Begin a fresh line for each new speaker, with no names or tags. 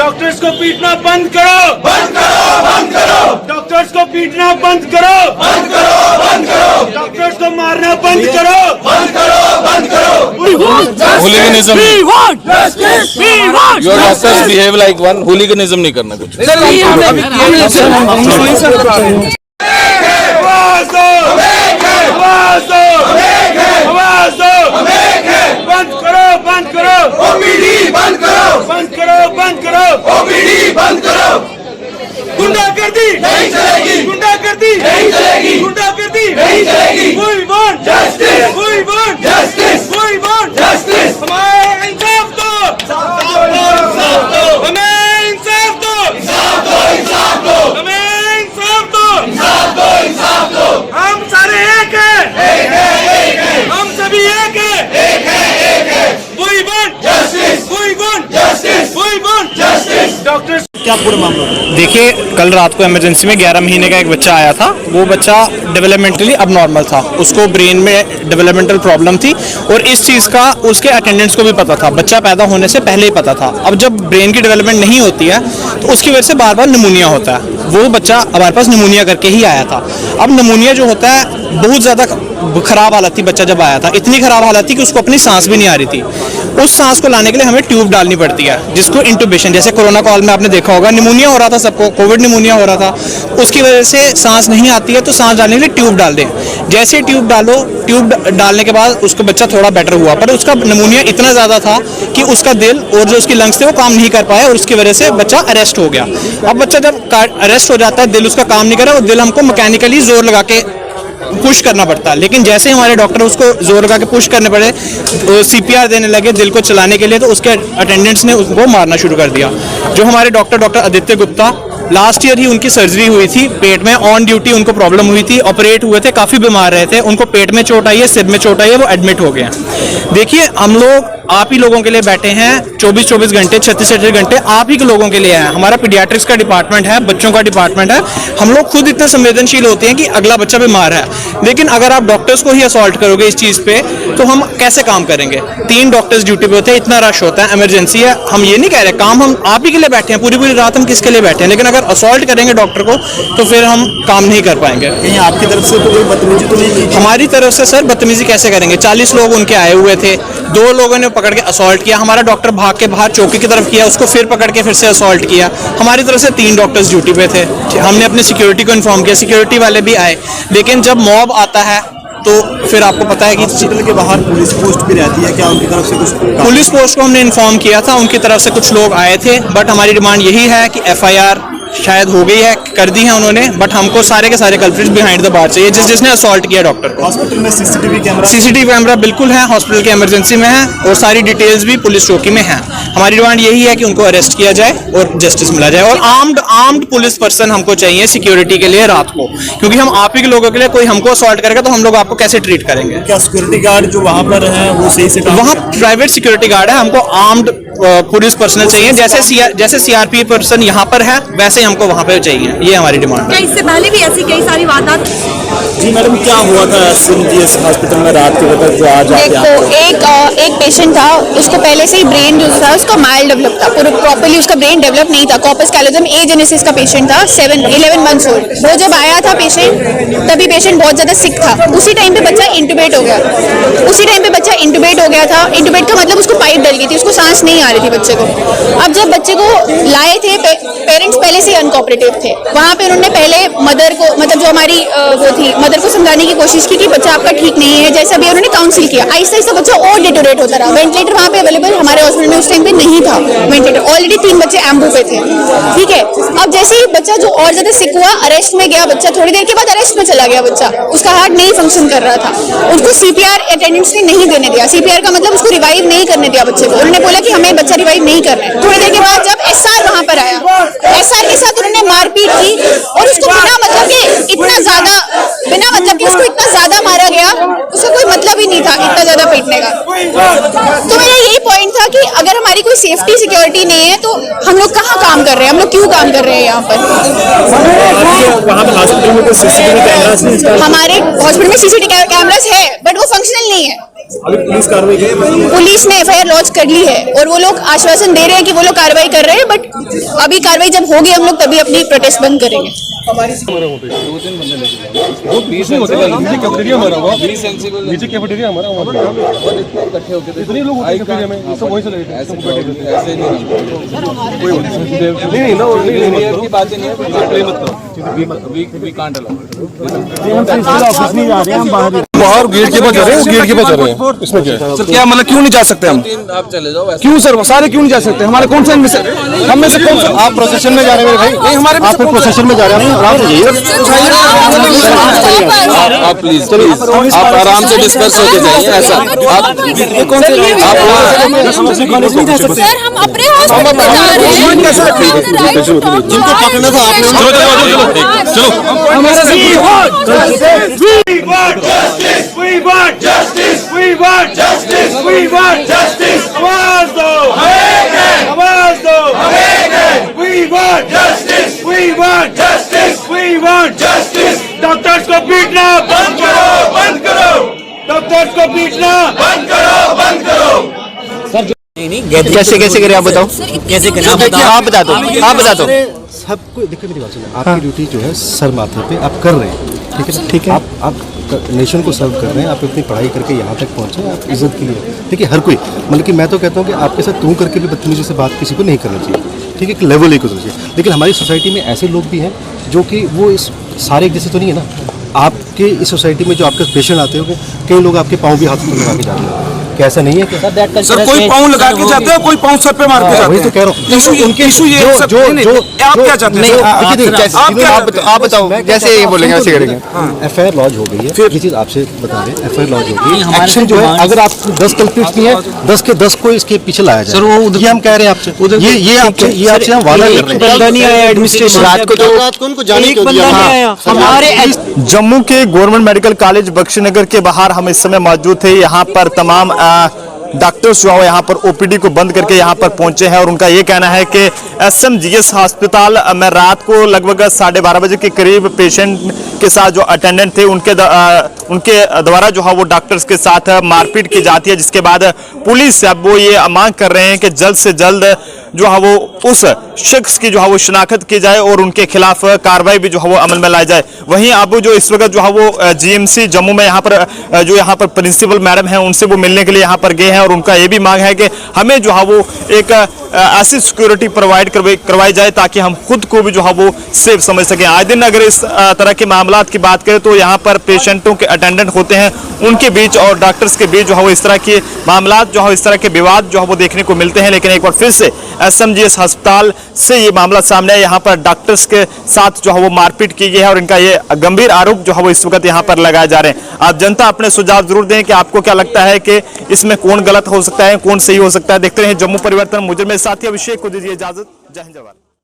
Doctors को पीटना बंद करो, बंद करो, बंद करो। डॉक्टर्स को पीटना बंद करो, बंद करो, बंद करो। डॉक्टर्स को मारना बंद करो, बंद करो, बंद करो।
Hooliganism, your doctors behave like one. Hooliganism नहीं करना कुछ।
बंद करो, बंद करो, ओपीडी बंद करो, बंद करो, बंद करो, ओपीडी बंद करो। गुंडागर्दी नहीं चलेगी, गुंडागर्दी नहीं चलेगी, गुंडागर्दी नहीं चलेगी। We want justice, we want justice, we want justice। हमें इंसाफ दो, इंसाफ दो, हमें इंसाफ दो, इंसाफ दो, इंसाफ दो, हमें इंसाफ दो, इंसाफ दो, इंसाफ दो। हम सारे एक हैं, एक है, एक है। हम सभी एक हैं, एक है, एक है। We want justice, we want justice, we want justice। Doctors
क्या पूरा मामला? देखिए, कल रात को इमरजेंसी में 11 महीने का एक बच्चा आया था। वो बच्चा डेवलपमेंटली अब नॉर्मल था, उसको ब्रेन में डेवलपमेंटल प्रॉब्लम थी और इस चीज़ का उसके अटेंडेंट्स को भी पता था, बच्चा पैदा होने से पहले ही पता था। अब जब ब्रेन की डेवलपमेंट नहीं होती है तो उसकी वजह से बार बार निमोनिया होता है। वो बच्चा हमारे पास निमोनिया करके ही आया था। अब निमोनिया जो होता है, बहुत ज़्यादा खराब हालत थी बच्चा जब आया था, इतनी खराब हालत थी कि उसको अपनी सांस भी नहीं आ रही थी। उस सांस को लाने के लिए हमें ट्यूब डालनी पड़ती है, जिसको इंटुबेशन, जैसे कोरोना काल में आपने देखा होगा, निमोनिया हो रहा था सबको, कोविड निमोनिया हो रहा था, उसकी वजह से सांस नहीं आती है तो सांस डालने के लिए ट्यूब डाल दें। जैसे ट्यूब डालो, ट्यूब डालने के बाद उसको बच्चा थोड़ा बेटर हुआ, पर उसका निमोनिया इतना ज़्यादा था कि उसका दिल और जो उसकी लंग्स थे वो काम नहीं कर पाए और उसकी वजह से बच्चा अरेस्ट हो गया। अब बच्चा जब अरेस्ट हो जाता है, दिल उसका काम नहीं कर रहा, वो दिल हमको मैकेनिकली जोर लगा के पुश करना पड़ता है। लेकिन जैसे हमारे डॉक्टर उसको जोर लगा के पुश करने पड़े, तो CPR देने लगे दिल को चलाने के लिए, तो उसके अटेंडेंट्स ने उसको मारना शुरू कर दिया। जो हमारे doctor Aditya Gupta, last year ही उनकी सर्जरी हुई थी पेट में, ऑन ड्यूटी उनको प्रॉब्लम हुई थी, ऑपरेट हुए थे, काफ़ी बीमार रहे थे, उनको पेट में चोट आई है, सिर में चोट आई है, वो एडमिट हो गए हैं। देखिए, हम लोग आप ही लोगों के लिए बैठे हैं 24-24 घंटे, 36-36 घंटे आप ही के लोगों के लिए हैं। हमारा पीडियाट्रिक्स का डिपार्टमेंट है, बच्चों का डिपार्टमेंट है। हम लोग खुद इतने संवेदनशील होते हैं कि अगला बच्चा बीमार है, लेकिन अगर आप डॉक्टर्स को ही असॉल्ट करोगे इस चीज़ पे तो हम कैसे काम करेंगे? 3 डॉक्टर्स ड्यूटी पे होते हैं, इतना रश होता है, इमरजेंसी है। हम ये नहीं कह रहे काम हम आप ही के लिए बैठे हैं, पूरी रात हम किसके लिए बैठे हैं, लेकिन अगर असॉल्ट करेंगे डॉक्टर को तो फिर हम काम नहीं कर पाएंगे।
कहीं आपकी तरफ से तो कोई बदतमीजी तो नहीं की?
हमारी तरफ से सर बदतमीजी कैसे करेंगे? 40 लोग उनके आए हुए थे, 2 लोगों ने पकड़ के असॉल्ट किया, हमारा डॉक्टर भाग के बाहर चौकी की तरफ किया, उसको फिर पकड़ के फिर से असॉल्ट किया। हमारी तरफ से 3 डॉक्टर्स ड्यूटी पे थे, हमने अपने सिक्योरिटी को इन्फॉर्म किया, सिक्योरिटी वाले भी आए, लेकिन जब मॉब आता है तो फिर आपको पता है कि
हॉस्पिटल के बाहर पुलिस पोस्ट भी रहती है, क्या उनकी तरफ से कुछ?
पुलिस पोस्ट को हमने इन्फॉर्म किया था, उनकी तरफ से कुछ लोग आए थे, बट हमारी डिमांड यही है कि FIR शायद हो गई है, कर दी है उन्होंने, बट हमको सारे के सारे कल्प्रिट्स बिहाइंड द बार चाहिए, जिसने असॉल्ट किया डॉक्टर को।
हॉस्पिटल में CCTV
कैमरा बिल्कुल है, हॉस्पिटल के इमरजेंसी में है और सारी डिटेल्स भी पुलिस चौकी में है। हमारी डिमांड यही है कि उनको अरेस्ट किया जाए और जस्टिस मिला जाए, और आर्म्ड पुलिस पर्सन हमको चाहिए सिक्योरिटी के लिए रात को, क्योंकि हम आप ही के लोगों के लिए, कोई हमको असॉल्ट करेगा तो हम लोग आपको कैसे ट्रीट करेंगे?
क्या सिक्योरिटी गार्ड जो वहाँ पर है वो सही से?
वहाँ प्राइवेट सिक्योरिटी गार्ड है, हमको आर्म्ड पुलिस पर्सनल चाहिए, जैसे CRP पर्सन यहाँ पर है वैसे ही हमको वहाँ पे चाहिए। ये हमारी डिमांड है।
इससे पहले भी ऐसी कई सारी वारदात।
जी मैडम, क्या हुआ था SMGS हॉस्पिटल में रात के वक्त जो आज?
देखो, एक पेशेंट था, उसको पहले से ही ब्रेन जो था उसका माइल्ड डेवलप था, पूरा प्रॉपर्ली उसका ब्रेन डेवलप नहीं था। कॉर्पस कैलोजम एजेनेसिस का पेशेंट था, 11 मंथ्स ओल्ड। वो जब आया था पेशेंट, तभी पेशेंट बहुत ज्यादा सिक था। उसी टाइम पे बच्चा इंटुबेट हो गया था। इंटुबेट का मतलब उसको पाइप डल गई थी, उसको सांस नहीं आ रही थी बच्चे को। अब जब बच्चे को लाए थे, पेरेंट्स पहले से अनकोऑपरेटिव थे। वहाँ पे उन्होंने पहले मदर को, मतलब जो हमारी वो थी, मदर को समझाने की कोशिश की कि बच्चा आपका ठीक नहीं है, जैसा भी उन्होंने काउंसिल किया। आहिस्ता आहिस्ता बच्चा और डिटोरेट होता रहा। वेंटिलेटर वहाँ पे अवेलेबल हमारे हॉस्पिटल में उस टाइम पे नहीं था, वेंटिलेटर ऑलरेडी 3 बच्चे एम्बू पे थे, ठीक है। अब जैसे ही बच्चा जो और ज्यादा सिक हुआ, अरेस्ट में गया बच्चा, थोड़ी देर के बाद अरेस्ट में चला गया बच्चा, उसका हार्ट नहीं फंक्शन कर रहा था, उसको CPR अटेंडेंट्स ने नहीं देने दिया। CPR का मतलब उसको रिवाइव नहीं करने दिया बच्चे को। उन्होंने बोला कि हमें बच्चा रिवाइव नहीं करना है। थोड़ी देर के बाद जब SR वहाँ पर आया, SR के साथ उन्होंने मारपीट की और उसको बिना मतलब कि इतना ज्यादा मारा गया, उसका कोई मतलब ही नहीं था इतना ज्यादा पीटने का। तो मेरा यही पॉइंट था कि अगर हमारी कोई सेफ्टी सिक्योरिटी नहीं है तो हम लोग कहाँ काम कर रहे हैं, हम लोग क्यों काम कर रहे हैं यहाँ पर? हमारे हॉस्पिटल में CCTV कैमरास है, बट वो फंक्शनल नहीं है।
अभी पुलिस कार्रवाई की है?
पुलिस ने एफआईआर लॉन्च कर ली है और वो लोग आश्वासन दे रहे हैं कि वो लोग कार्रवाई कर रहे हैं, बट अभी कार्रवाई जब होगी हम लोग तभी अपनी प्रोटेस्ट बंद करेंगे।
नीचे कैफेटेरिया हमारा इकट्ठे होके इतने लोग कैफेटेरिया में सब वहीं से लगे थे। नहीं ना की बातें नहीं है, मत करो, वी कांट
ऑफिस नहीं जा रहे हैं हम बाहर।
बाहर गेट के पास जा रहे हैं, गेट के पास जा रहे हैं। इसमें क्या है सर? क्या मतलब क्यों नहीं जा सकते हम?
आप चले जाओ।
क्यों सर सारे क्यों नहीं जा सकते? हमारे कौन सा हम में से कौन सा? आप प्रोसेशन में जा रहे हैं मेरे भाई? नहीं हमारे आप प्रोसेशन में जा रहे हैं, आराम से
आप प्लीज प्लीज आप आराम से डिस्कस होके जाइए। ऐसा आप कौन से
सर हम अपने हॉस्पिटल में जा रहे हैं।
जिनको पकड़ना था आपने
We want justice! We want justice! We want justice! आवाज दो! आवाज दो! We want justice! We want justice! We want justice! Doctors को पीटना बंद करो! बंद करो! डॉक्टर्स को पीटना बंद करो! बंद करो!
कैसे कैसे करें आप बताओ?
कैसे करें
आप बता दो, आप बता दो।
सबको देखो मेरी बात सुनो, आपकी ड्यूटी जो है सर माथे पे आप कर रहे हैं, ठीक है ना? ठीक है। आप नेशन को सर्व कर रहे हैं, आप इतनी पढ़ाई करके यहाँ तक पहुँचे, आप इज्जत के लिए, ठीक है? हर कोई मतलब कि मैं तो कहता हूँ कि आपके साथ तू करके भी बदतमीजी से बात किसी को नहीं करना चाहिए, ठीक है? एक लेवल एक होना चाहिए। लेकिन हमारी सोसाइटी में ऐसे लोग भी हैं जो कि वो इस सारे एक जैसे तो नहीं है ना। आपके इस सोसाइटी में जो आपके पेशेंट आते होंगे, कई लोग आपके पाँव भी हाथ में लगा के जाते हैं, क्या ऐसा नहीं है क्या?
सर कोई पाँव लगा के जाते हैं, कोई पाँव सर पे मार के जाते हैं।
वही तो कह रहा हूँ।
इशू उनके इशू ये
जो
आप क्या चाहते हैं?
आप बताओ कैसे ये बोलेंगे, ऐसे करेंगे? एफआईआर लॉन्च हो गई है, ये चीज आपसे बता रहे हैं। एफआईआर लॉन्च हो गई है, एक्शन जो है, अगर आप 10 कल्प्रिट्स नहीं है, 10 के 10 को इसके पीछे लाया जाए। सर वो ये हम कह रहे हैं आपसे, ये आपसे हम वादा कर रहे हैं।
बंदा नहीं आया एडमिनिस्ट्रेशन
रात को उनको जाने
एक बंदा नहीं आया हमारे।
जम्मू के गवर्नमेंट मेडिकल कॉलेज बख्शीनगर के बाहर हम इस समय मौजूद थे। यहाँ पर तमाम डॉक्टर्स जो है यहाँ पर ओपीडी को बंद करके यहाँ पर पहुंचे हैं और उनका ये कहना है कि एसएमजीएस अस्पताल में रात को लगभग 12:30 बजे के करीब पेशेंट के साथ जो अटेंडेंट थे उनके द्वारा जो है वो डॉक्टर्स के साथ मारपीट की जाती है, जिसके बाद पुलिस से अब वो ये मांग कर रहे हैं कि जल्द से जल्द जो है वो उस शख्स की जो है वो शिनाख्त की जाए और उनके खिलाफ कार्रवाई भी जो है वो अमल में लाई जाए। वहीं अब जो इस वक्त जो है वो जीएमसी जम्मू में यहाँ पर प्रिंसिपल मैडम हैं, उनसे वो मिलने के लिए यहाँ पर गए हैं और उनका ये भी मांग है कि हमें जो है वो एक ऐसी सिक्योरिटी प्रोवाइड करवाई जाए ताकि हम खुद को भी जो है वो सेफ समझ सकें। आए दिन अगर इस तरह के मामलात की बात करें तो यहाँ पर पेशेंटों के अटेंडेंट होते हैं, उनके बीच और डॉक्टर्स के बीच जो है वो इस तरह के मामलात जो है इस तरह के विवाद जो है वो देखने को मिलते हैं। लेकिन एक बार फिर से एसएमजीएस अस्पताल से ये मामला सामने आया, यहाँ पर डॉक्टर्स के साथ जो है वो मारपीट की गई है और इनका ये गंभीर आरोप जो है वो इस वक्त यहाँ पर लगाए जा रहे हैं। आप जनता अपने सुझाव जरूर दें कि आपको क्या लगता है कि इसमें कौन गलत हो सकता है, कौन सही हो सकता है। देखते रहिए जम्मू परिवर्तन। मुझे मेरे साथी अभिषेक को दीजिए इजाजत। जय हिंद जवान।